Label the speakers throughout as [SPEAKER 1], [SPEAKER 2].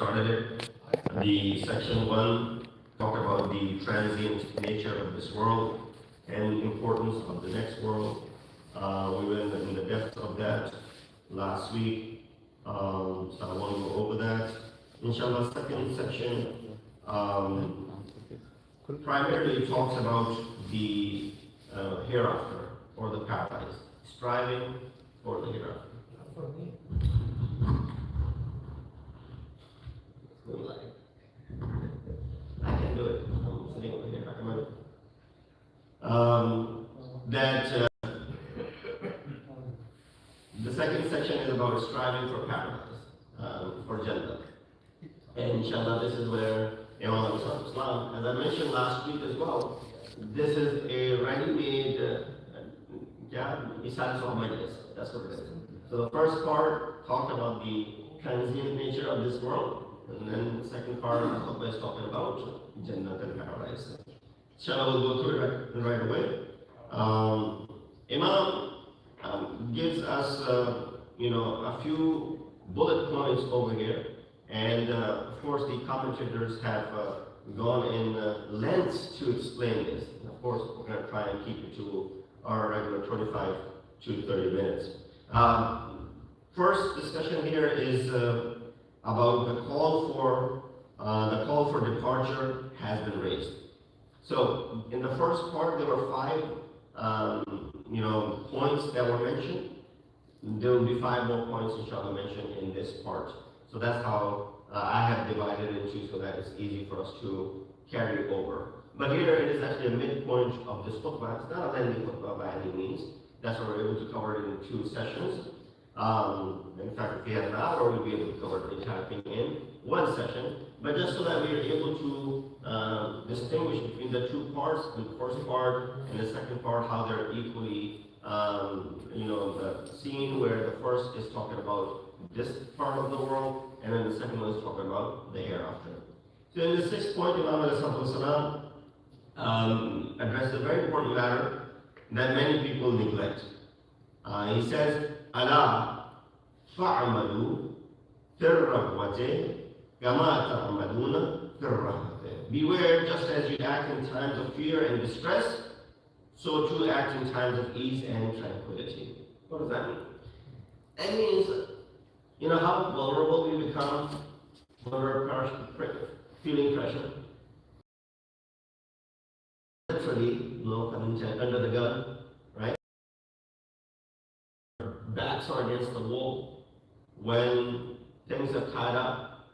[SPEAKER 1] started it. The section 1 talked about the transient nature of this world and importance of the next world. We went in the depths of that last week, so I want to go over that. Inshallah, second section primarily talks about the hereafter or the paradise, striving for the hereafter. I can do it. I'm sitting over here. I can do it. The second section is about striving for paradise, for Jannah. And inshallah, this is where Imam al-Islam, as I mentioned last week as well, this is a ready-made Isal Majlis. That's what it is. So the first part talked about the transient nature of this world, and then the second part is talking about Jannah and paradise. Inshallah, we'll go through it right away. Imam gives us, a few bullet points over here, and of course the commentators have gone in lengths to explain this. And of course, we're going to try and keep it to our regular 25 to 30 minutes. First discussion here is about the call for departure has been raised. So in the first part, there were 5 points that were mentioned. There will be 5 more points, inshallah, mentioned in this part. So that's how I have divided it into, so that it's easy for us to carry over. But here it is actually a midpoint of this khutbah. It's not a lengthy khutbah by any means. That's why we're able to cover it in 2 sessions. In fact, if we had an hour, we'd be able to cover the entire thing in 1 session. But just so that we are able to distinguish between the 2 parts, the first part and the second part, how they're equally, the scene where the first is talking about this part of the world, and then the second one is talking about the hereafter. So in the 6th point, Imam al-Salam addressed a very important matter that many people neglect. He says, "Ala fa'amalu firrahwate kama ta'amaluna firrahwate." Beware, just as you act in times of fear and distress, so too act in times of ease and tranquility. What does that mean? That means, how vulnerable we become when we're feeling pressure. Literally, under the gun, right? Backs are against the wall. When things have tied up,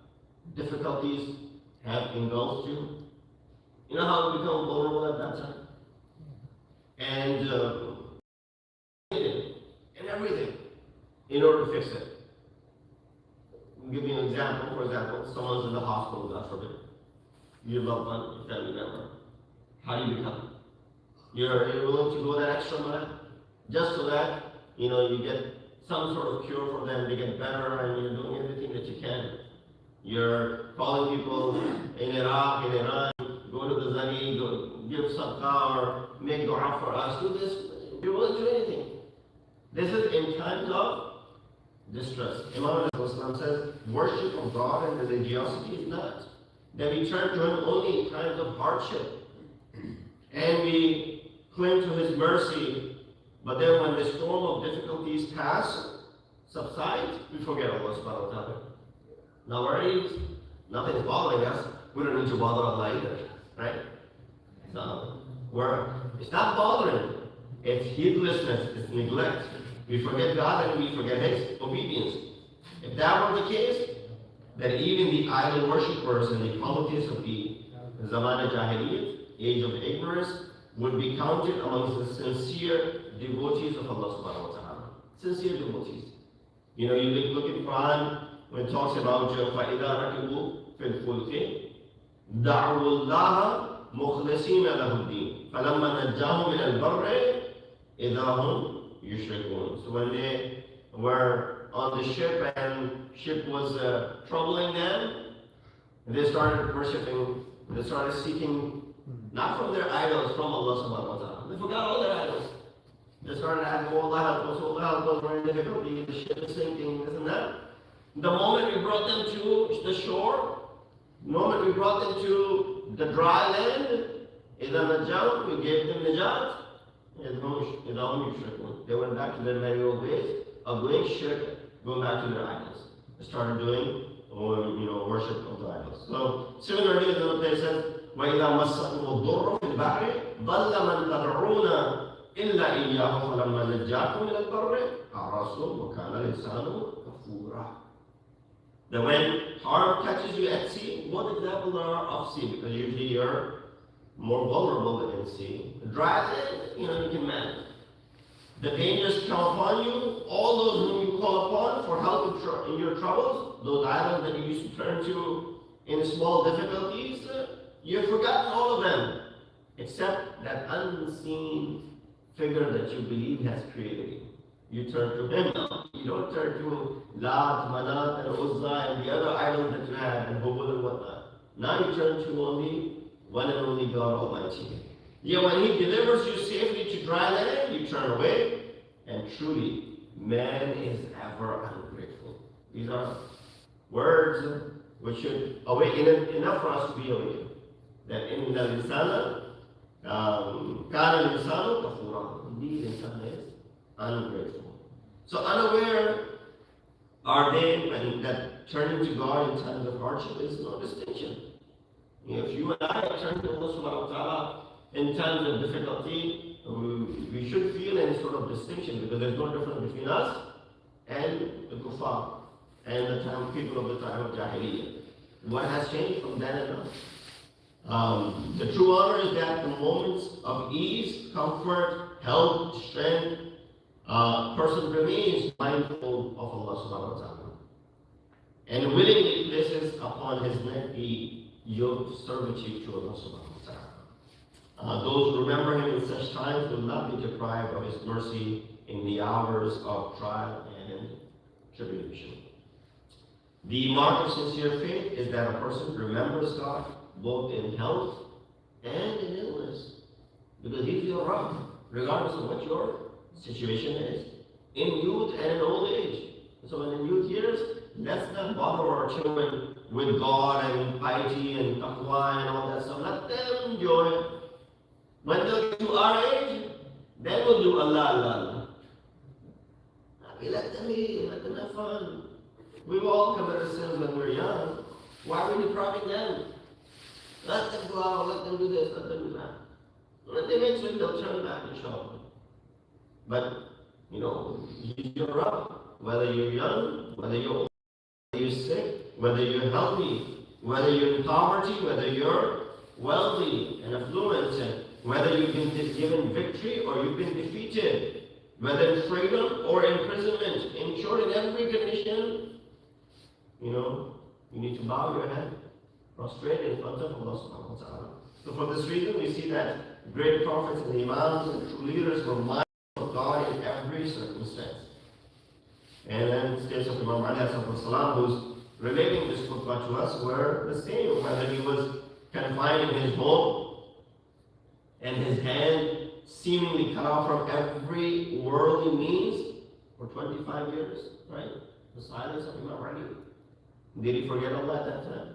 [SPEAKER 1] difficulties have engulfed you. You know how we become vulnerable at that time? And everything in order to fix it. I'll give you an example. For example, someone's in the hospital, God forbid. Your loved one, your family member. How do you become? You're willing to go that extra mile just so that you get some sort of cure for them, they get better, and you're doing everything that you can. You're calling people in Iraq, in Iran, go to the Zani, go give sadaqah or make dua for us, do this. You're willing to do anything. This is in times of distress. Imam al-Islam says, worship of God and religiosity is not that we turn to Him only in times of hardship and we cling to His mercy, but then when the storm of difficulties subsides, we forget Allah subhanahu wa ta'ala. No worries, nothing's bothering us. We don't need to bother Allah either, right? So, it's not bothering. It's heedlessness, it's neglect. We forget God and we forget His obedience. If that were the case, then even the idol worshippers and the polytheists of the Zaman al-Jahiliyyah, age of ignorance, would be counted amongst the sincere devotees of Allah subhanahu wa ta'ala. Sincere devotees. You look at Quran when it talks about فَإِذَا رَكِبُوا فِي الْفُلْكِ دَعُوا اللَّهَ مُخْلِصِينَ لَهُ الدِّينَ فَلَمَّا نَجَّاهُمْ مِنَ الْبَرِّ إِذَا هُمْ يُشْرِكُونَ. So when they were on the ship and ship was troubling them, they started worshiping, they started seeking not from their idols, from Allah subhanahu wa ta'ala. They forgot all their idols. They started asking, oh Allah help us, we're in difficulty, the ship is sinking, this and that. The moment we brought them to the shore, the moment we brought them to the dry land, إِذَا نَجَّوْا, we gave them najat, they went back to their merry old ways of doing shirk, going back to their idols. They started doing worship of the idols. So similarly, the other place says, وَإِذَا مَسَّكُمُ الضُّرُّ فِي الْبَحْرِ ضَلَّ مَنْ تَدْعُونَ إِلَّا إِيَّاهُ فَلَمَّا نَجَّاكُمْ إِلَى الْبَرِّ أَعْرَضْتُمْ وَكَانَ الْإِنسَانُ كَفُورًا. That when harm catches you at sea, what examples are of sea? Because usually you're more vulnerable than in sea. The dry land, you can manage. The dangers come upon you, all those whom you call upon for help in your troubles, those idols that you used to turn to in small difficulties, you've forgotten all of them, except that unseen figure that you believe has created you. You turn to him now. You don't turn to Lat, Manat, and Uzza and the other idols that you had, and Hubal and whatnot. Now you turn to only one and only God Almighty. Yet when He delivers you safely to dry land, you turn away, and truly, man is ever ungrateful. These are words which should awaken enough for us to be awakened. That in the insana, kana insanu kafura. Indeed, insan is ungrateful. So unaware are they that turning to God in times of hardship is no distinction. If you and I turn to Allah subhanahu wa ta'ala in times of difficulty, we should feel any sort of distinction because there's no difference between us and the kuffar and the people of the time of Jahiliyyah. What has changed from then and now? The true honor is that the moments of ease, comfort, help, strength, person remains mindful of Allah subhanahu wa ta'ala and willingly places upon his neck the yoke of servitude to Allah subhanahu wa ta'ala. Those who remember him in such times will not be deprived of his mercy in the hours of trial and tribulation. The mark of sincere faith is that a person remembers God both in health and in illness, because He's your Rabb, regardless of what your situation is, in youth and in old age. So when in youth years, let's not bother our children with God and piety and taqwa and all that stuff. Let them enjoy it. When they get to our age, then we'll do Allah, Allah, Allah. We let them be, let them have fun. We've all committed sins when we're young. Why are we depriving them? Let them go out, let them do this, let them do that. And eventually they'll turn back, inshallah. But, He's your Rabb. Whether you're young, whether you're old, whether you're sick, whether you're healthy, whether you're in poverty, whether you're wealthy and affluent, whether you've been given victory or you've been defeated, whether in freedom or imprisonment, in short, in every condition, you need to bow your head, prostrate in front of Allah subhanahu wa ta'ala. So for this reason, we see that great prophets and imams and true leaders were mindful of God in every circumstance. And then the case of Imam Ali salam, who's relating this khutbah to us, were the same, whether he was confined in his home and his hand seemingly cut off from every worldly means for 25 years, right? The silence of Imam Ali. Did he forget Allah at that time?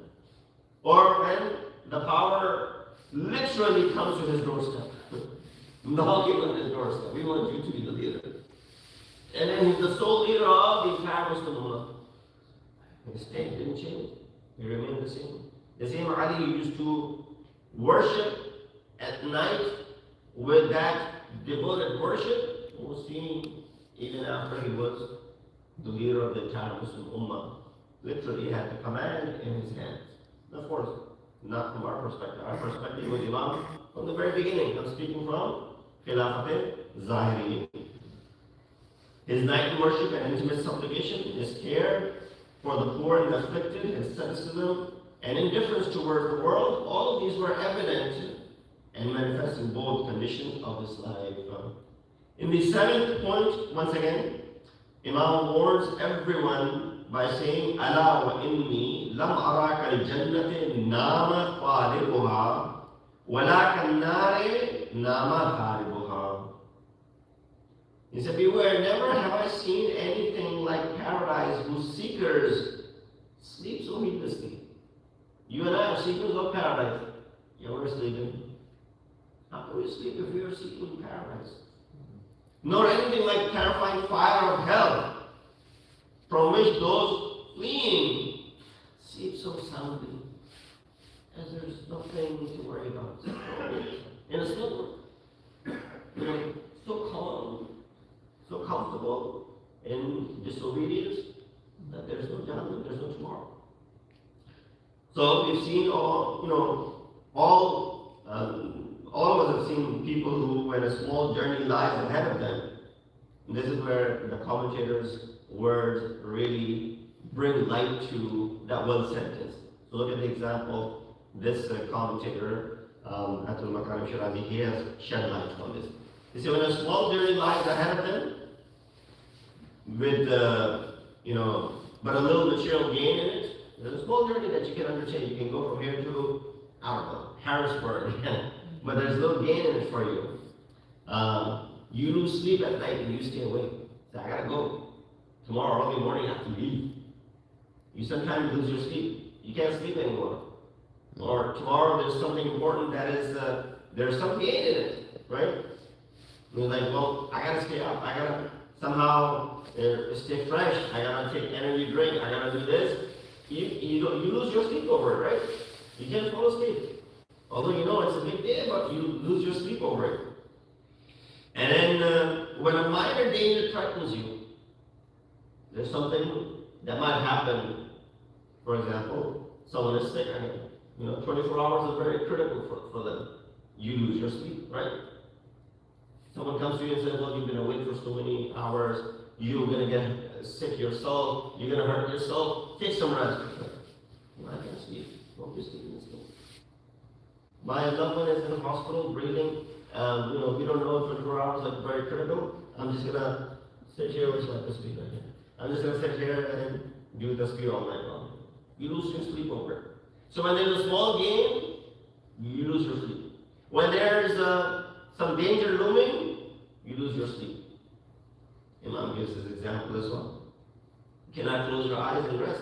[SPEAKER 1] Or when the power literally comes to his doorstep. Knocking on his doorstep. We want you to be the leader. And then he's the sole leader of the entire Muslim Ummah. His state didn't change. He remained the same. The same Ali used to worship at night with that devoted worship was seen even after he was the leader of the entire Muslim Ummah. Literally had the command in his hands. Of course, not from our perspective. Our perspective was Imam from the very beginning. I'm speaking from Khilafat-e-Zahiri. His nightly worship and intimate supplication, his care for the poor and the afflicted, his asceticism and indifference towards the world, all of these were evident and manifest in both conditions of his life. In the seventh point, once again, Imam warns everyone by saying, Ala wa inni lam araka al-jannati nama qalibuha wala kan-nari nama kharibuha. He said, beware, never have I seen anything like paradise whose seekers sleep so heedlessly. You and I are seekers of paradise. Yeah, we're sleeping. How can we sleep if we are seeking paradise? Nor anything like terrifying fire of hell, from which those fleeing sleep so soundly, as there's nothing to worry about. And it's so, so calm, so comfortable in disobedience that there's no judgment, there's no tomorrow. So we've seen all of us have seen people who, when a small journey lies ahead of them. And this is where the commentators' words really bring light to that one sentence. So look at the example, this commentator, Atul Makarim Shirazi, he has shed light on this. He said, when a small journey lies ahead of them, with but a little material gain in it, there's a small journey that you can undertake. You can go from here to, I don't know, Harrisburg, but there's little gain in it for you. You lose sleep at night and you stay awake. Say, I gotta go. Tomorrow early morning I have to leave. You sometimes lose your sleep. You can't sleep anymore. Or tomorrow there's something important that is, there's some gain in it, right? And you're like, well, I gotta stay up. I gotta somehow stay fresh. I gotta take energy drink. I gotta do this. You lose your sleep over it, right? You can't fall asleep. Although you know it's a big day, but you lose your sleep over it. And then when a minor danger threatens you, there's something that might happen. For example, someone is sick, and 24 hours is very critical for them. You lose your sleep, right? Someone comes to you and says, well, you've been awake for so many hours, you're going to get sick yourself, you're going to hurt yourself, take some rest. I can't sleep. Don't be sleeping. My loved one is in the hospital, breathing. We don't know if 24 hours is very critical. I'm just going to sit here with my speed right here. I'm just going to sit here and do the speed all night long. You lose your sleep over it. So when there's a small gain, you lose your sleep. When there's some danger looming, you lose your sleep. Imam gives this example as well. You cannot close your eyes and rest.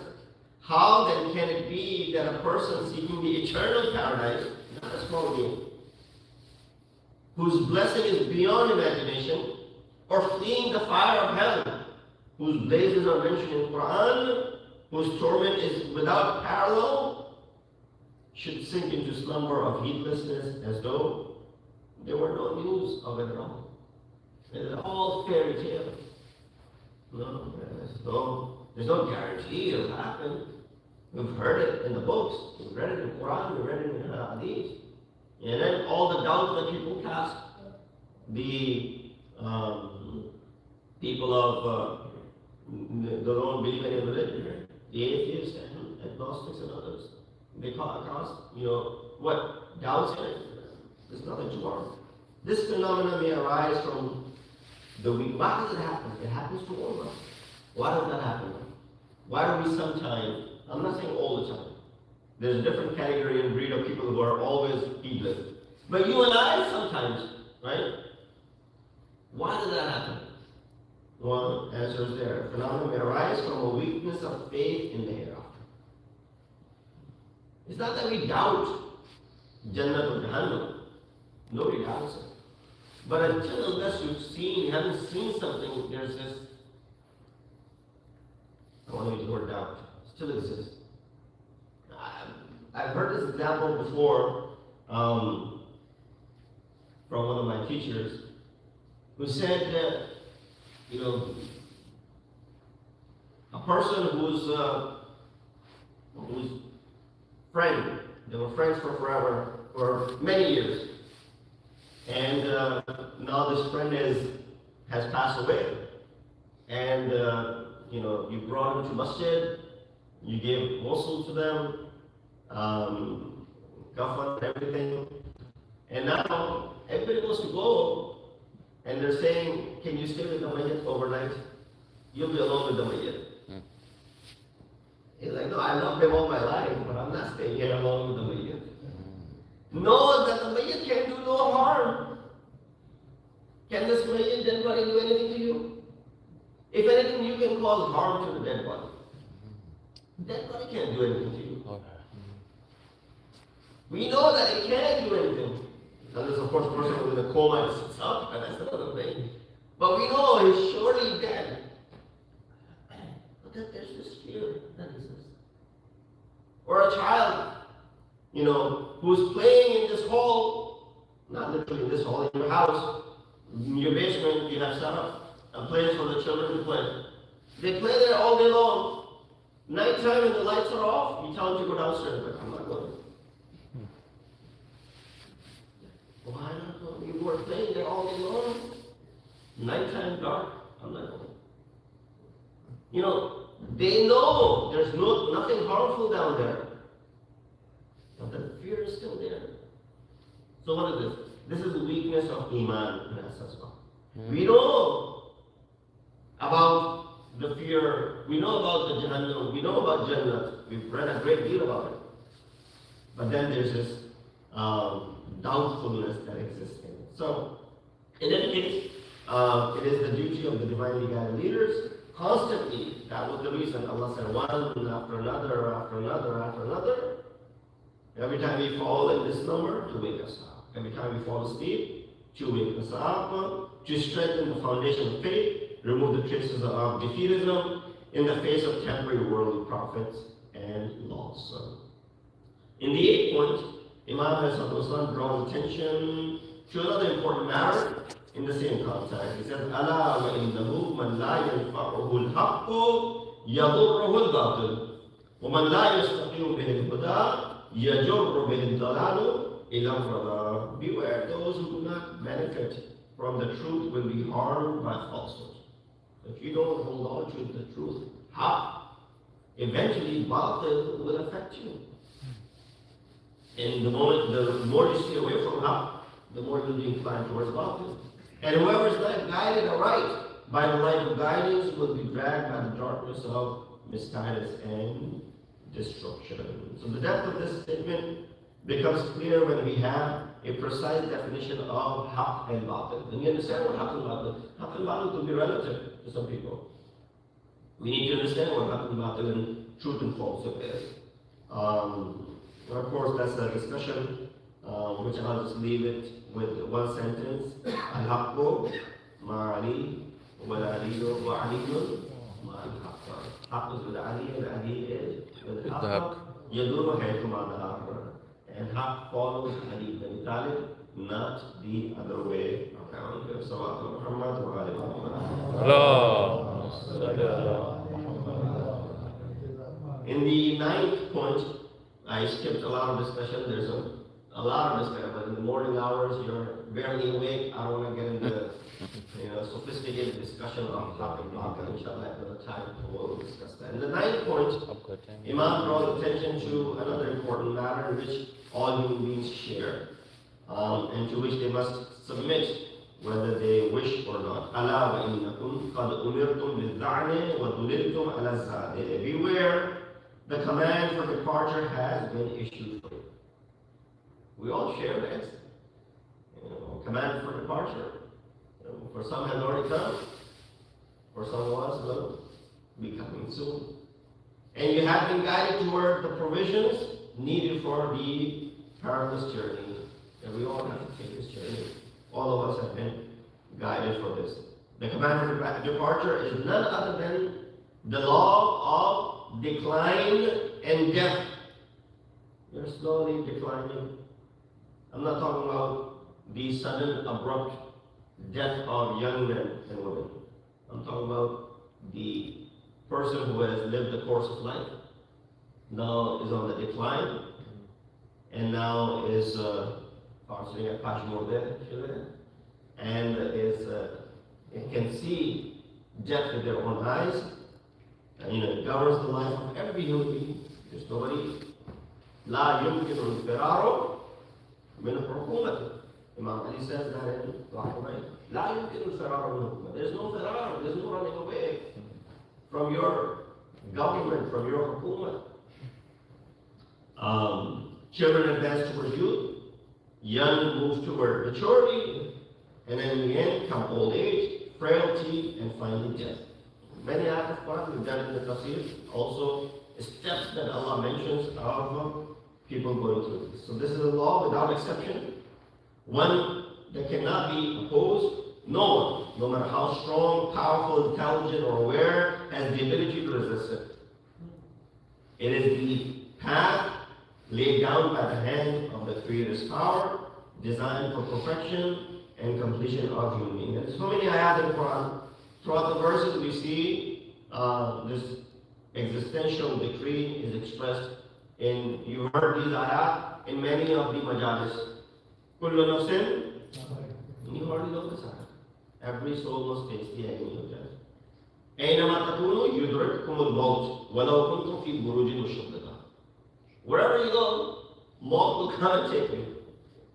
[SPEAKER 1] How then can it be that a person seeking the eternal paradise, not a small gain, whose blessing is beyond imagination, or fleeing the fire of hell, whose blazes are mentioned in Quran, whose torment is without parallel, should sink into slumber of heedlessness as though there were no news of it at all? It is all fairy tale. No, there's no guarantee it'll happen. We've heard it in the books, we've read it in Quran, we've read it in Hadith. And then all the doubts that people cast, the people of the don't believe in religion, the atheists and agnostics and others, they cause, what doubts in it. There's nothing tomorrow. This phenomenon may arise from the weak. Why does it happen? It happens to all of us. Why does that happen? Why do we sometimes, I'm not saying all the time, there's a different category and breed of people who are always heedless. But you and I sometimes, right? Why does that happen? One answer is there. Phenomenon may arise from a weakness of faith in the hereafter. It's not that we doubt Jannah or Jahannam. Nobody doubts it. But until unless you haven't seen something, there's this, I want to use the word doubt, still exists. I've heard this example before from one of my teachers who said that, a person whose friend, they were friends for forever, for many years, and now this friend has passed away, and you brought him to masjid, you gave ghusl to them, kafan, everything, and now everybody wants to go, and they're saying, can you stay with the mayyit overnight? You'll be alone with the mayyit. He's like, no, I loved him all my life, but I'm not staying here alone with the mayyit. Know that the mayyit can do no harm. Can this mayyit, dead body, do anything to you? If anything, you can cause harm to the dead body. Dead body can't do anything to you. We know that it can't do anything. Unless, of course, the person was in a coma and sits up, and that's another thing. But we know he's surely dead. But then there's this fear that exists. Or a child, who's playing in this hall, not literally in this hall, in your house, in your basement, you have set up a place for the children to play. They play there all day long. Nighttime when the lights are off, you tell them to go downstairs, but I'm not going. Why not go? You were playing there all day long. Nighttime dark, I'm not going. They know there's nothing harmful down there. But the fear is still there. So what is this? This is the weakness of Iman in us as well. We know about the fear, we know about the Jahannam, we know about Jannah, we've read a great deal about it. But then there's this doubtfulness that exists in it. So, in any case, it is the duty of the divinely guided leaders constantly. That was the reason Allah said one after another, after another, after another. Every time we fall in this number, to wake us up. Every time we fall asleep, to wake us up, to strengthen the foundation of faith, remove the traces of defeatism in the face of temporary worldly profits and loss. In the 8th point, Imam Islam draws attention to another important matter in the same context. He says, "Ala wa innahu man la yanfa'uhu al-haqqu yadurruhu al-batil, wa man la yastaqimu bihi al-huda yajurru bihi al-dalalu ila al-rada." Beware, those who do not benefit from the truth will be harmed by falsehood. If you don't hold on to the truth, eventually batil will affect you. And the more you stay away from haqq, the more you'll be inclined towards batil. And whoever is not guided aright by the light of guidance will be dragged by the darkness of misguidance and destruction. So the depth of this statement becomes clear when we have a precise definition of haqq and batil. And you understand what haqq and batil is. Haqq and batil could be relative to some people. We need to understand what haqq and batil and truth and falsehood is. Of course, that's a discussion, which I'll just leave it with one sentence. Al-haqqu ma'ali wal-aliyu wa'aliyun ma'al-haqqa. Haqq is with Ali, and Ali is with haqq. Yaduru haythu ma'adar. And haqq follows Ali bin Talib, not the other way around. Sallallahu Muhammad wa alihi wa sallam. In the 9th point, I skipped a lot of discussion. There's a lot of discussion, but in the morning hours, you're barely awake. I don't want to get into sophisticated discussion of haqq and batil. Inshallah, at another time we'll discuss that. In the 9th point, Imam draws attention to another important matter in which all human beings share, and to which they must submit whether they wish or not. Ala wa innakum qad umirtum bil-dha'ni wa duliltum ala zadi. Beware, the command for departure has been issued for you. We all share that. Command for departure. For some has already come. For some will be coming soon. And you have been guided toward the provisions needed for the perilous journey. And we all have to take this journey. All of us have been guided for this. The command for departure is none other than the law of decline and death. You're slowly declining. I'm not talking about the sudden, abrupt death of young men and women. I'm talking about the person who has lived the course of life, now is on the decline, and now is and can see death with their own eyes, and it governs the life of every human being. There's nobody. لا يمكن الفرار من حكومته. Imam Ali says that in Rahman. لا يمكن الفرار من حكومته. There's no firar, there's no running away from your government, from your hukuma. Children advance towards youth, young moves toward maturity, and then in the end come old age, frailty, and finally death. many ayat of Quran, we've done in the tafsir, also steps that Allah mentions of people going through this. So this is a law without exception, one that cannot be opposed. No one, no matter how strong, powerful, intelligent, or aware, has the ability to resist it. It is the path laid down by the hand of the Creator's power, designed for perfection and completion of human being. There's so many ayat in the Quran. Throughout the verses we see this existential decree is expressed in, you heard these ayat in many of the majalis. Kullu nafsin, you already know this ayat. Every soul must face the agony of death. أينما تكونوا يدرككم الموت ولو كنتم في بروج مشددة. Wherever you go, maut will come and take you.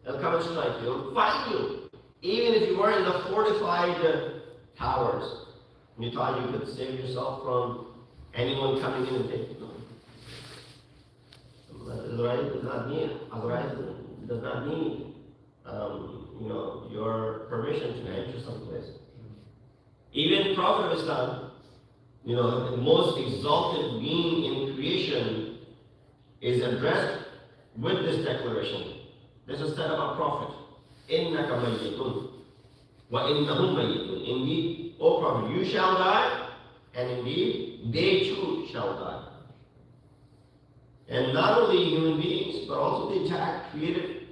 [SPEAKER 1] It'll come and strike you. It'll find you. Even if you were in the fortified towers, and you thought you could save yourself from anyone coming in and taking you. Azrael does not need your permission to enter someplace. Even Prophet of Islam, the most exalted being in creation, is addressed with this declaration. This is said about Prophet. إِنَّكَ مَيِّتٌ وَإِنَّهُمْ مَيِّتٌ. Indeed, O Prophet, you shall die, and indeed, they too shall die. And not only human beings, but also the entire created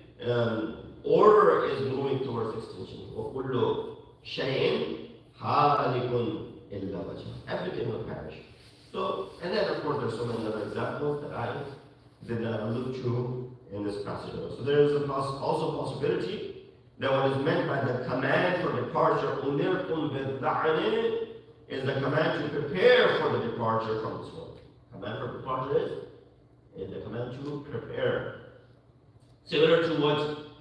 [SPEAKER 1] order is moving towards extinction. وَكُلُّ شَيْءٍ هَالِكٌ إِلَّا وَجْهَهُ. Everything will perish. So, and then of course there's so many other examples that I did not allude to in this passage. So there is also a possibility that what is meant by the command for departure, أُمِرْتُمْ بِالذَّعْنِ, is the command to prepare for the departure from this world. Command for departure is the command to prepare. Similar to what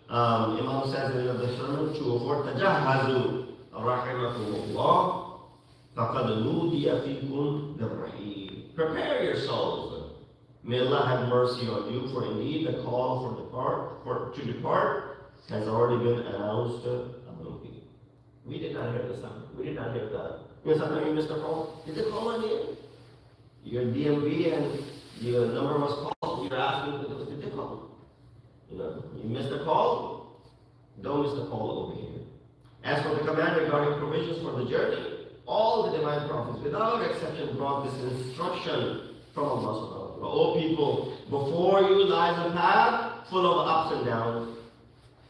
[SPEAKER 1] Imam says in the sermon, to avoid تَجَهَّزُوا رَحِمَكُمُ اللَّهُ فَقَدْ نُودِيَ فِيكُمْ بِالرَّحِيمِ. Prepare yourselves. May Allah have mercy on you, for indeed the call to depart has already been announced among you. We did not hear the sound. We did not hear that. Sometimes you missed a call. Did they call on you? Your DMV and your number was called. You're asking, did they call? You missed a call. Don't miss the call over here. As for the command regarding provisions for the journey, all the divine prophets, without exception, brought this instruction from Allah subhanahu wa ta'ala. O people, before you lies a path full of ups and downs,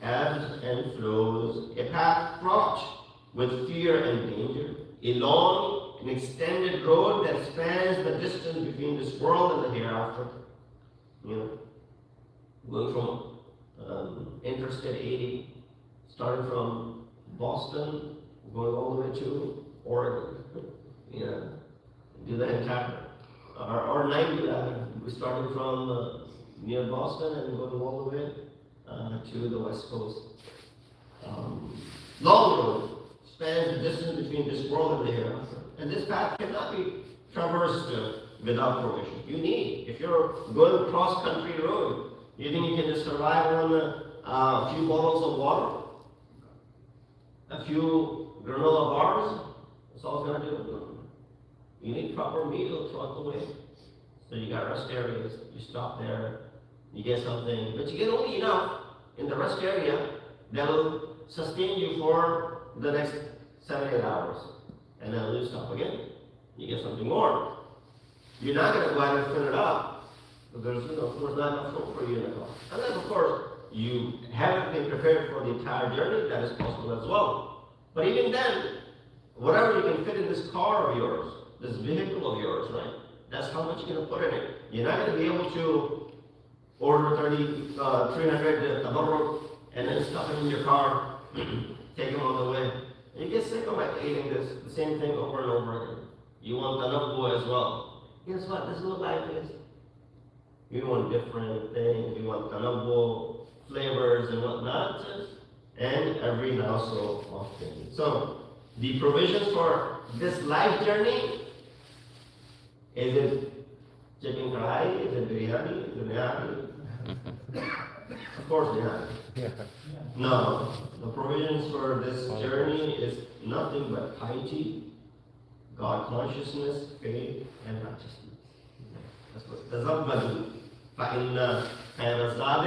[SPEAKER 1] ebbs and flows, a path fraught with fear and danger, a long and extended road that spans the distance between this world and the hereafter. Going from Interstate 80, starting from Boston, going all the way to Oregon. Do the entire, or 90, we started from near Boston and going all the way to the West Coast. Long road spans the distance between this world and the hereafter. And this path cannot be traversed without provision. You need, if you're going cross-country road, you think you can just survive on a few bottles of water, a few granola bars? That's all it's going to do. You need proper meal throughout the way. So you got rest areas, you stop there, you get something, but you get only enough in the rest area that will sustain you for the next 7-8 hours. And then you stop again. You get something more. You're not going to go out and fill it up. There's, of course, not enough room for you in the car. Unless, of course, you haven't been prepared for the entire journey, that is possible as well. But even then, whatever you can fit in this car of yours, this vehicle of yours, right? That's how much you're going to put in it. You're not going to be able to order 300 tabarruk and then stuff it in your car, take them on the way. You get sick of eating the same thing over and over again. You want tanabbu as well. Guess what? This is what life is. You want different things. You want tanabbu, flavors and whatnot, and every now so often. So, the provisions for this life journey, is it chicken kadai? Is it biryani? Is it biryani? Of course biryani. Yeah. No, the provisions for this journey is nothing but piety, God consciousness, faith, and righteousness. That's what تزودوا فإن خير الزاد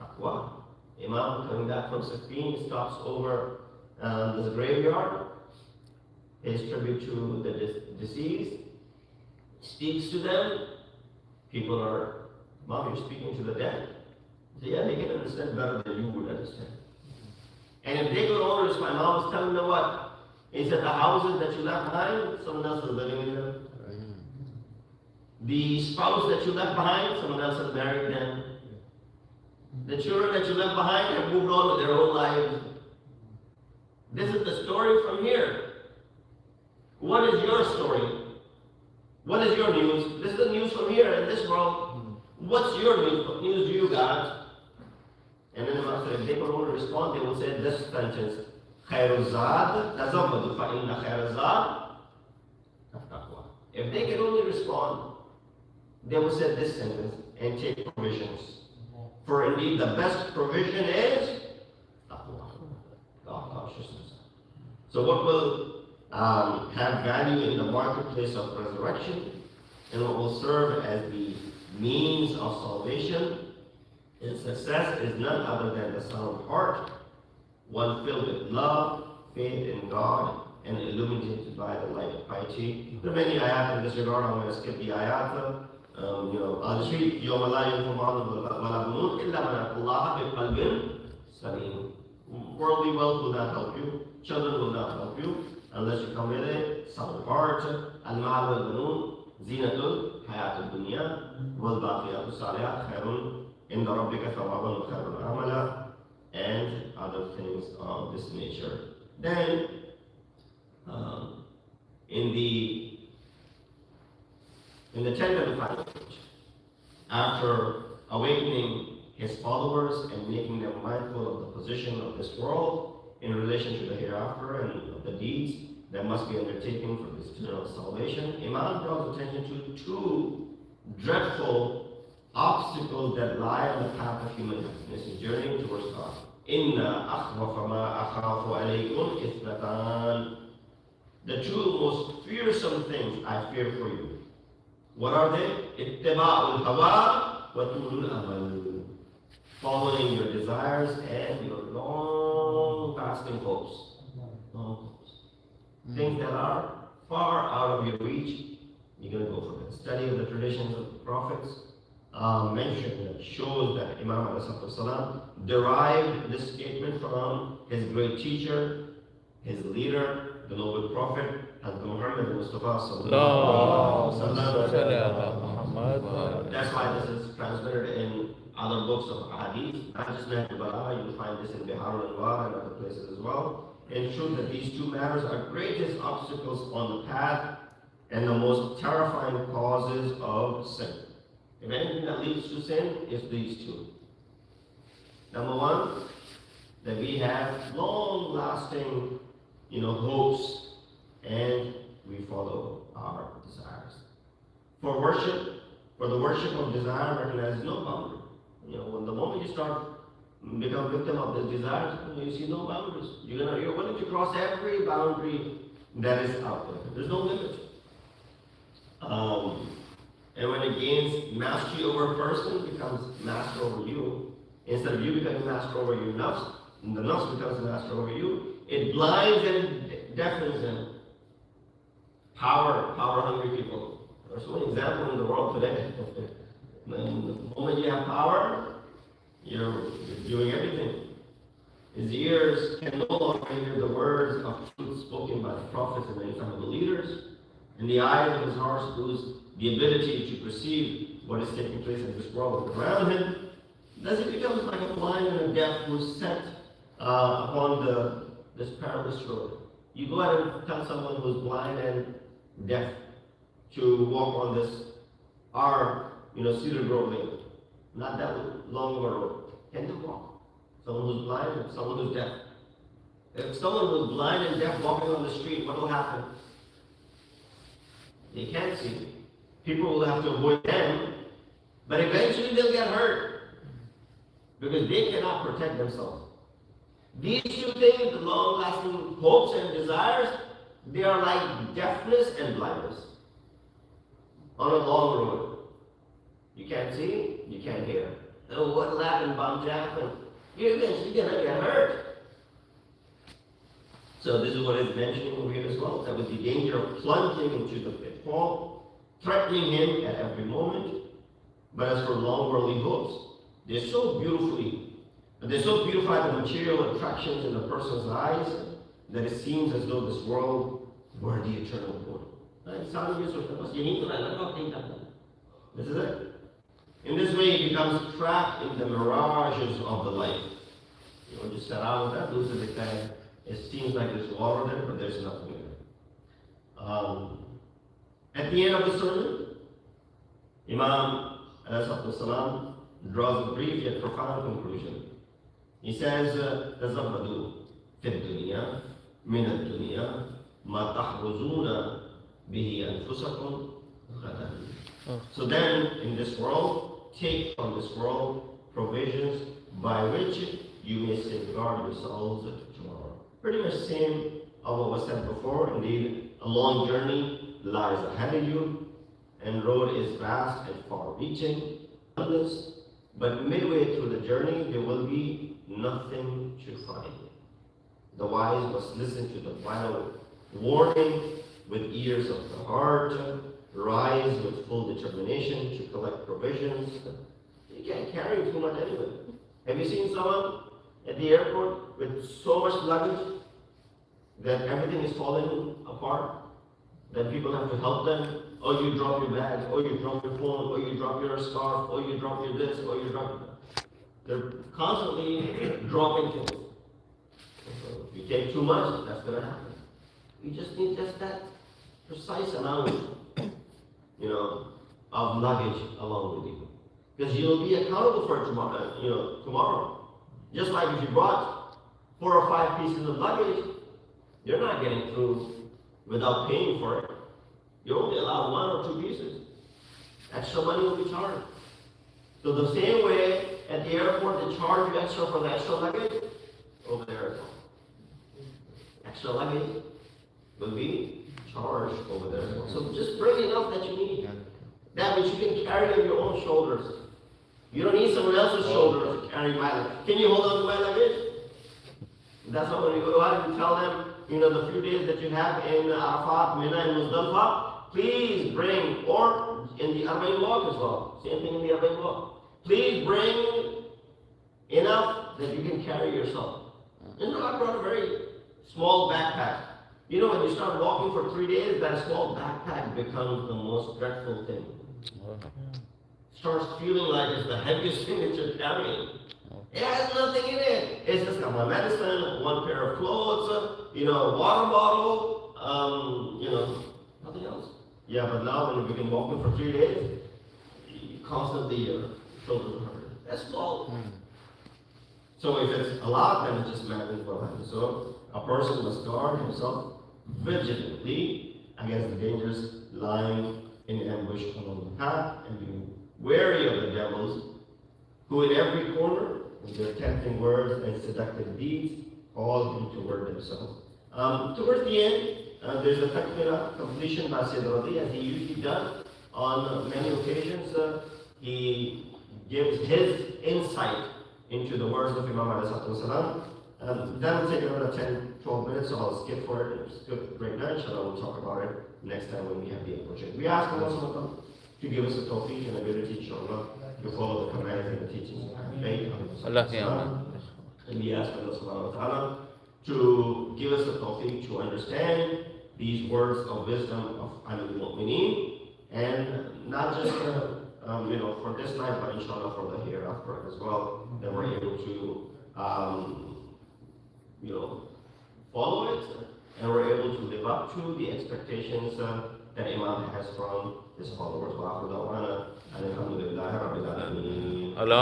[SPEAKER 1] تقوى. Imam coming back from Safin stops over this graveyard, pays tribute to the deceased, speaks to them. People are, Mom, you're speaking to the dead. So yeah, they can understand better than you would understand. And if they could order this, my mom was telling them what? He said the houses that you left behind, someone else is living in them. The spouse that you left behind, someone else has married them. The children that you left behind have moved on with their own lives. This is the story from here. What is your story? What is your news? This is the news from here in this world. What's your news? What news do you got? And then if they could only respond, they will say this sentence, خير الزاد تزودوا فإن خير الزاد التقوى. If they could only respond, they will say this sentence and take provisions. For indeed the best provision is taqwa, God consciousness. So what will have value in the marketplace of resurrection and what will serve as the means of salvation and success is none other than the sound heart, one filled with love, faith in God, and illuminated by the light of piety. There are many ayat in this regard. I'm going to skip the ayat. I'll just read يوم لا ينفع مال ولا بنون إلا من أتى الله بقلب سليم. Worldly wealth will not help you. Children will not help you unless you come with a sound heart. المال والبنون زينة الحياة الدنيا والباقيات الصالحات خير عند ربك ثوابا وخير عملا, and other things of this nature. Then, in the 10th and final page, after awakening his followers and making them mindful of the position of this world in relation to the hereafter and of the deeds that must be undertaken for this eternal salvation, Imam draws attention to two dreadful obstacles that lie on the path of human happiness and journeying towards God. Inna akhwafa ma akhafu alaykum ithnatan. The two most fearsome things I fear for you. What are they? Ittiba'ul hawa wa tulul amal. Following your desires and your long-lasting hopes. Long hopes. Things that are far out of your reach, you're going to go for that. Study of the traditions of the prophets mentioned that shows that Imam ﷺ derived this statement from his great teacher, his leader, the noble prophet, Hazrat Muhammad Mustafa sallallahu alaihi wasallam. That's why this is transmitted in other books of hadith, not just Nahj al-Balagha. You'll find this in Bihar al-Anwar and other places as well. It shows that these two matters are greatest obstacles on the path and the most terrifying causes of sin. If anything that leads to sin, it's these two. Number one, that we have long-lasting, hopes, and we follow our desires. For the worship of desire recognizes no boundary. When the moment you start become victim of this desire, you see no boundaries. You're willing to cross every boundary that is out there. There's no limit. And when it gains mastery over a person, it becomes master over you. Instead of you becoming master over your nafs, the nafs becomes master over you. It blinds and deafens them. Power-hungry people. There's so many examples in the world today. The moment you have power, you're doing everything. His ears can no longer hear the words of truth spoken by the prophets and many of the leaders. And the eyes of his heart lose the ability to perceive what is taking place in this world around him. Thus he becomes like a blind and a deaf who is set upon this perilous road. You go ahead and tell someone who's blind and deaf to walk on this Cedar Grove Lane, not that long of a road. Can they walk? Someone who's blind and someone who's deaf. If someone who's blind and deaf walking on the street, what will happen? They can't see. People will have to avoid them, but eventually they'll get hurt because they cannot protect themselves. These two things, the long-lasting hopes and desires, They are like deafness and blindness on a long road. You can't see, you can't hear. Oh, what'll happen, Bum Jack? You're gonna get hurt. So this is what is mentioning over here as well, that with the danger of plunging into the pitfall, threatening him at every moment. But as for long worldly hopes, they're so beautify the material attractions in a person's eyes that it seems as though this world were the eternal goal. This is it. In this way, he becomes trapped in the mirages of the life. Just surround that, lose it. It seems like there's water there, but there's nothing there. At the end of the sermon, Imam Alayhi draws a brief yet profound conclusion. He says, تزودوا في الدنيا من الدنيا ما تحرزون به أنفسكم غدا. So then, in this world, take from this world provisions by which you may safeguard yourselves tomorrow. Pretty much same of what was said before. Indeed, a long journey lies ahead of you, and road is vast and far-reaching. But midway through the journey, there will be nothing to find. The wise must listen to the final warning with ears of the heart, rise with full determination to collect provisions. You can't carry too much anyway. Have you seen someone at the airport with so much luggage that everything is falling apart? That people have to help them? Oh, you drop your bag, oh, you drop your phone, oh, you drop your scarf, oh, you drop your this, oh, you drop that. They're constantly dropping things. So if you take too much, that's going to happen. You just need just that precise amount, of luggage along with you. Because you'll be accountable for it tomorrow. Just like if you brought 4 or 5 pieces of luggage, you're not getting through without paying for it. You're only allowed 1 or 2 pieces. Extra money will be charged. So the same way at the airport they charge you extra for the extra luggage, over there as well. Extra luggage will be charged over there as well. So just bring enough that you need. That which you can carry on your own shoulders. You don't need someone else's shoulders to carry my luggage. Can you hold on to my luggage? That's not when you go out and you tell them, the few days that you have in Arafat, Mina, and Muzdalifah, please bring, or in the Arba'in walk as well. Same thing in the Arba'in walk. Please bring enough that you can carry yourself. I brought a very small backpack. When you start walking for 3 days, that small backpack becomes the most dreadful thing. Starts feeling like it's the heaviest thing that you're carrying. It has nothing in it. It's just got my medicine, 1 pair of clothes, water bottle, nothing else. Yeah, but now when you've been walking for 3 days, constantly your shoulders are hurting. That's small. So if it's allowed, then it's just managed well. So a person must guard himself vigilantly against the dangers lying in ambush along the path, and be wary of the devils who in every corner, with their tempting words and seductive deeds, call him toward themselves. Towards the end, there's a takmira, completion by Sayyid Radi, as he usually does on many occasions. He gives his insight into the words of Imam Alayhi. That will take another 10-12 minutes, so I'll skip for it. It's good right now, inshallah, we'll talk about it next time when we have the opportunity. We ask Allah to give us a tawfiq and ability, inshallah, to follow the commands and the teachings of our faith. And we ask Allah subhanahu wa ta'ala to give us a tawfiq to understand these words of wisdom of al-mu'mineen, and not just for this life, but inshallah for the hereafter as well, that we're able to follow it, and we're able to live up to the expectations that Imam has from his followers. Alhamdulillah Rabbil Alameen. Allah.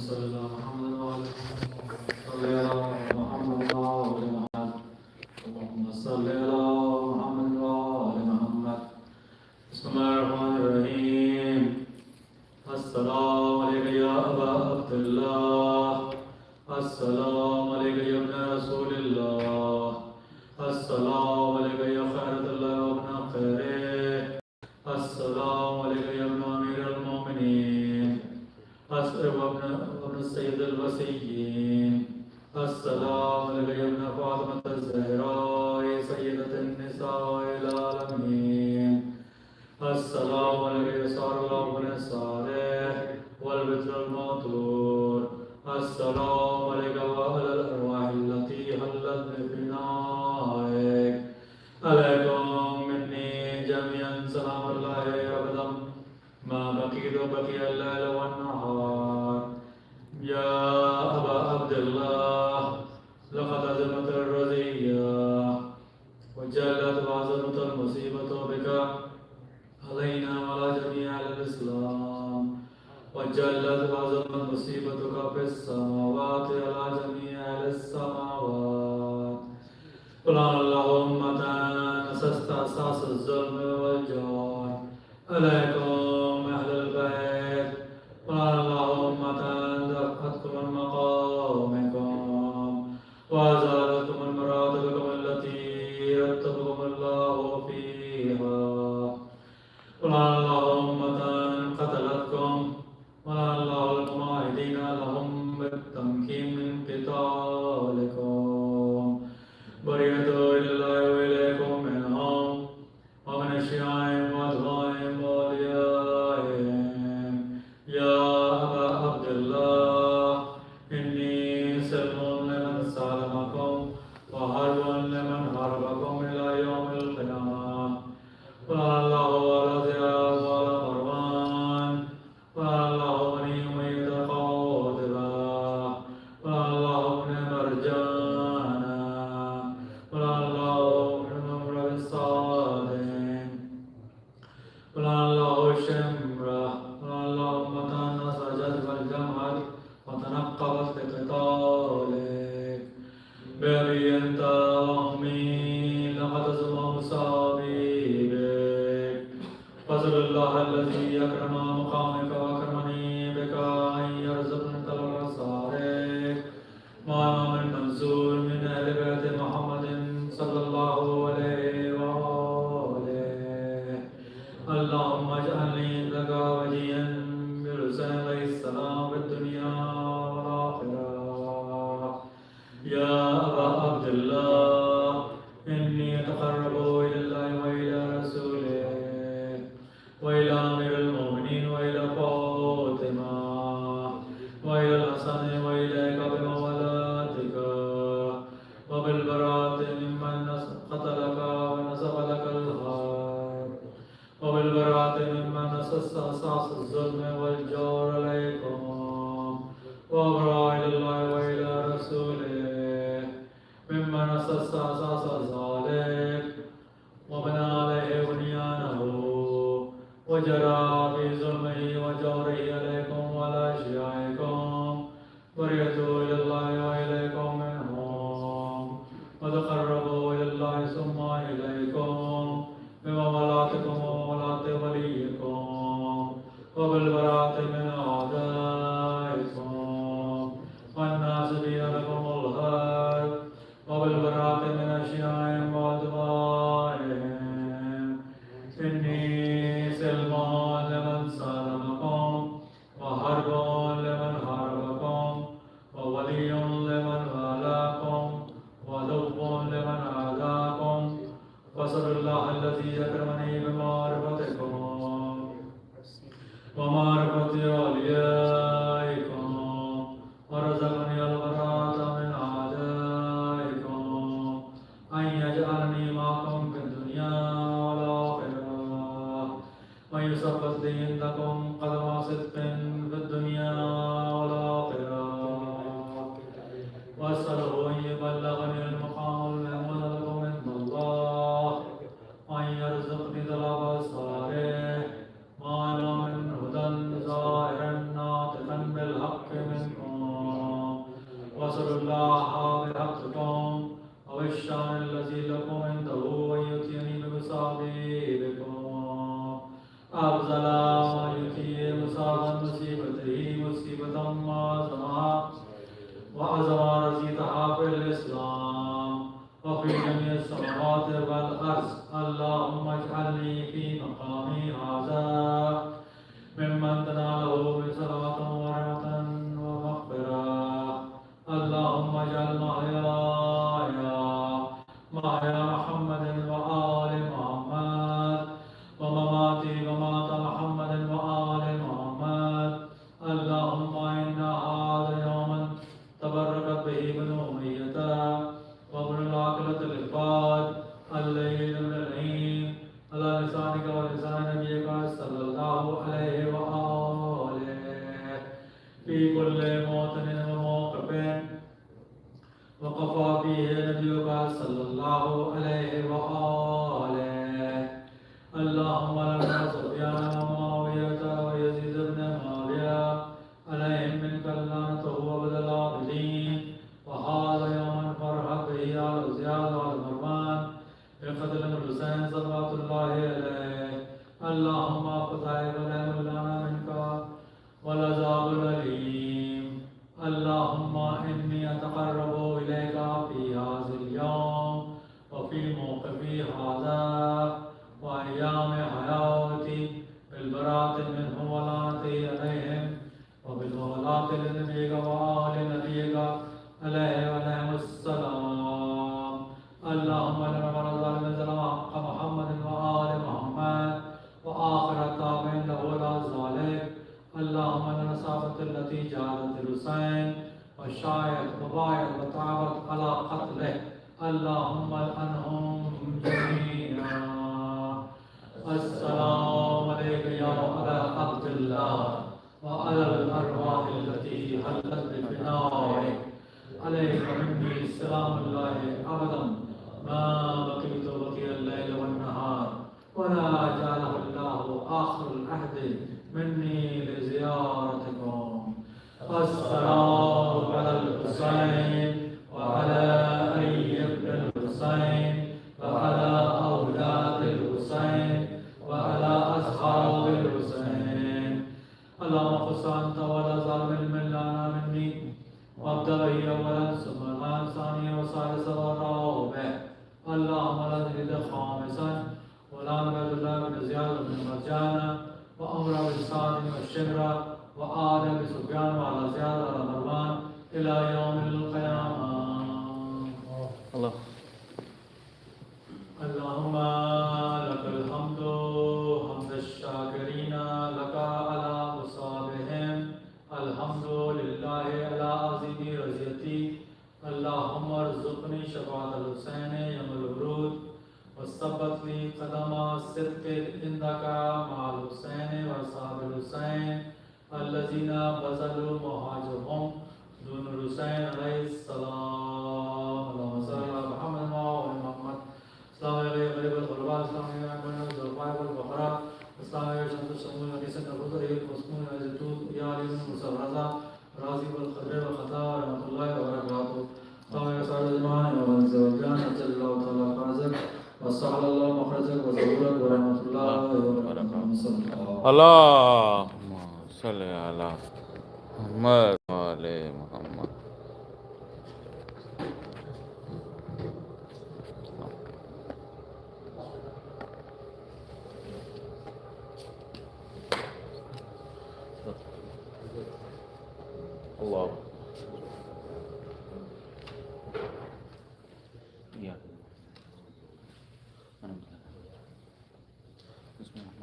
[SPEAKER 2] صلى الله محمد وعلى آله وصحبه السلام عليك يا أبا عبد الله. السلام عليك يا ابن رسول الله. السلام عليك يا خيرة الله وابن خيره. السلام عليك يا ابن أمير المؤمنين وابن السيد الوسيين. السلام عليك يا ابن فاطمة الزهراء سيدة النساء العالمين. السلام عليك يا سار الله بن الصالح والبتر الموتور. السلام عليك وعلى الأرواح التي حلت بفنائك. عليكم مني جميعا سلام الله أبدا ما بقيت وبقي الليل والنهار. يا أبا عبد الله لقد عزمت الرزية وجلت وعزمت المصيبة بك علينا وعلى جميع الإسلام. وجلت وعزمت مصيبتك في السماوات على جميع السماوات. قل اللهم نسست أساس الظلم والجور عليكم أهل البيت. قل اللهم دفعتكم من مقامكم وأزالتكم من مراتبكم التي رتبكم الله فيها. قل اللهم قتلتكم. قل الله المعاهدين لهم بالتمكين من قتالكم. برئت إلى الله وإليكم منهم ومن أشياعهم وأتباعهم وأوليائهم. يا أبا عبد الله إني سلم لمن سالمكم وحرب لمن حاربكم إلى يوم القيامة. قل الله ورضي وعلى مروان. قل الله ولي ميت قاطبا. قل الله ابن مرجانا. قل الله ابن نمر بالصادق. قل الله شمرة. قل اللهم سجد والجمعت وتنقبت بقتالك. بأبي أنت وأمي لقد زم مصابي بك. فضل الله الذي أكرم مقامك وأكرمني بك أن يرزقني طلب أسرارك مع إمام المنصور من أهل بيت محمد صلى الله عليه وآله. اللهم اجعلني لك وليا بالحسين عليه السلام في الدنيا والآخرة. يا أبا عبد الله إني أتقرب إلى الله وإلى رسوله وإلى أمير المؤمنين وإلى فاطمة وإلى الحسن وإليك بمولاتك وبالبراءة ممن قتلك ونسب لك الحرب وبالبراءة ممن أسس أساس الظلم والجور عليكم. وأبرأ إلى الله وإلى رسوله ممن أسس أساس ذلك وبنى عليه بنيانه وجرى في ظلمه وجوره عليكم وعلى أشيائكم. برئت إلى الله وإليكم منهم وتقربوا إلى الله ثم إليكم بمولاتكم ومولات وليكم وبالبراءة من أعدائكم والناصبين لكم الحرب وبالبراءة من أشيائهم وأتباعهم. إني سلم لمن سالمكم وحرب لمن حاربكم وولي لمن والاكم وذوب لمن عاداكم. وصل الله الذي أكرمني بمعرفتكم ومعرفة أوليائكم ورزقني البراءة من أعدائكم أن يجعلني معكم في الدنيا والآخرة ويثبت لي عندكم قدم صدق في الدنيا والآخرة. وأسأله أن يبلغني المقام المحمود لكم عند الله وأن يرزقني طلب أسراره مع إمام هدى ظاهرا ناطقا بالحق منكم. وأسأل الله بحقكم وبالشأن الذي لكم عنده أن يؤتيني بمصابيبكم أفضل ما يؤتي مصابا وأعظم رزيتها في الإسلام وفي جميع السماوات والأرض. اللهم اجعلني في مقامي هذا ممن تناله من صلاة ورحمة ومغفرة. اللهم اجعل محيا محمد وآل محمد ومماتي ممات محمد وآل محمد. اللهم إنا هذا يوما تبركت به بنو أمية وابن العاقلة الإرفاد الليل من العين على لسانك ولسان نبيك صلى الله عليه وآله في كل موطن وموقف وقف فيه نبيك صلى الله عليه وآله. اللهم لنا سفيان ومعاوية ويزيد بن معاوية عليهم منك اللعنة وأبد العابدين. وهذا يوم فرحت به على زياد والمروان بقتل الحسين صلوات الله عليه. اللهم فتح لهم لنا منك والعذاب الأليم. اللهم إني أتقرب إليك في هذا اليوم وفي موقفي هذا وأيام حياتي بالبراءة منهم ولعنتي عليهم وبالمولاة لنبيك وآل نبيك عليه وعليهم السلام. اللهم لنا ورزقنا من حق محمد وآل محمد وآخر التابع له إلى ذلك. اللهم لنا الصحابة التي جاهدت الحسين وشايت وبايت وتعبت على قتله. اللهم العنهم جميعا. السلام عليك يا أبا عبد الله وعلى الأرواح التي حلت بفنائك. عليك مني سلام الله أبدا ما بقيت بقي الليل والنهار ولا جعله الله آخر العهد مني لزيارتكم. السلام على الحسين وعلى علي بن الحسين وعلى أولاد الحسين وعلى أصحاب الحسين. اللهم خص أنت ولا ظالم لنا مني وابدأ به أولا ثم الآن ثانيا وثالثا ورابعا. اللهم لا تزد خامسا ولا نبعد الله بن زياد بن مرجان وأمر بالسعد والشبرة وآل بسفيان وعلى زياد على مروان إلى يوم القيامة.
[SPEAKER 3] الله.
[SPEAKER 2] اللهم لك الحمد حمد الشاكرين لك على مصابهم. الحمد لله على عظيم رضيتي. اللهم ارزقني شفاعة الحسين يوم الورود وثبت لي قدم صدق عندك مع الحسين وأصحاب الحسين الذين بذلوا مهاجرهم دون الحسين عليه السلام. اللهم صل على محمد وعلى محمد. السلام عليكم غريب الغرباء. السلام عليكم من الزرقاء والبقرة. السلام عليكم شمس الشمول ونيسان الرزق المسمون والزيتون يا علي بن مسرزة راضي والخضر والخطا ورحمة الله وبركاته. السلام عليكم سعد الزمان ومن زوجان أجل الله تعالى فرزق وسهل الله مخرجك وزبورك ورحمة الله وبركاته.
[SPEAKER 3] اللهم صل على محمد وآل محمد. الله. Ya. Bismillah.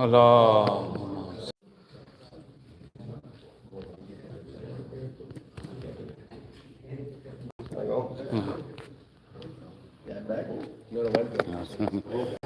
[SPEAKER 3] Allahumma
[SPEAKER 1] Get back.